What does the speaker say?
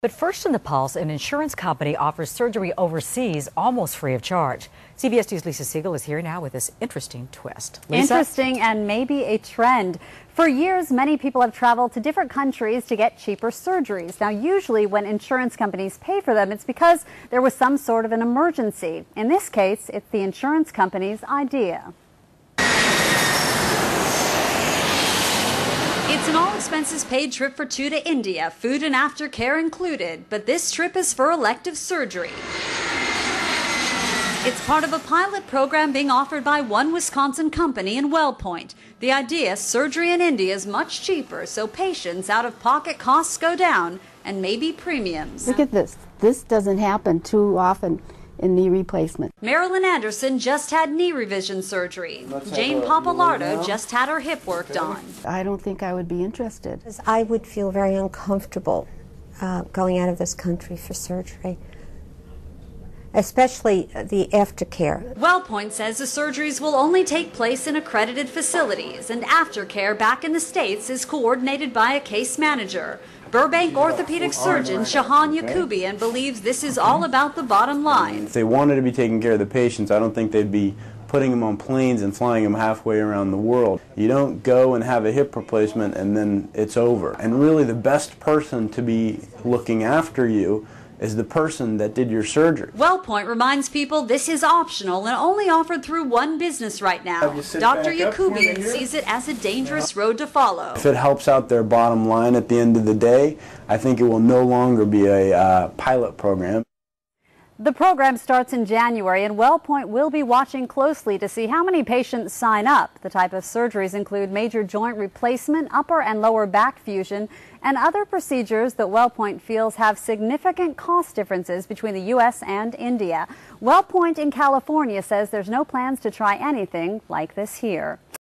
But first in the Pulse, an insurance company offers surgery overseas almost free of charge. CBS News' Lisa Siegel is here now with this interesting twist. Lisa? Interesting and maybe a trend. For years, many people have traveled to different countries to get cheaper surgeries. Now, usually when insurance companies pay for them, it's because there was some sort of an emergency. In this case, it's the insurance company's idea. It's an all-expenses-paid trip for two to India, food and aftercare included, but this trip is for elective surgery. It's part of a pilot program being offered by one Wisconsin company in Wellpoint. The idea, surgery in India is much cheaper, so patients' out-of-pocket costs go down and maybe premiums. Look at this. This doesn't happen too often in knee replacement. Marilyn Anderson just had knee revision surgery. Jane Papalardo just had her hip worked on. I don't think I would be interested. I would feel very uncomfortable going out of this country for surgery, especially the aftercare. Wellpoint says the surgeries will only take place in accredited facilities, and aftercare back in the States is coordinated by a case manager. Burbank orthopedic surgeon Shahan Yacoubian believes this is all about the bottom line. If they wanted to be taking care of the patients, I don't think they'd be putting them on planes and flying them halfway around the world. You don't go and have a hip replacement and then it's over. And really the best person to be looking after you is the person that did your surgery. Wellpoint reminds people this is optional and only offered through one business right now. Dr. Yacoubian sees it as a dangerous road to follow. If it helps out their bottom line at the end of the day, I think it will no longer be a pilot program. The program starts in January, and Wellpoint will be watching closely to see how many patients sign up. The type of surgeries include major joint replacement, upper and lower back fusion, and other procedures that Wellpoint feels have significant cost differences between the U.S. and India. Wellpoint in California says there's no plans to try anything like this here.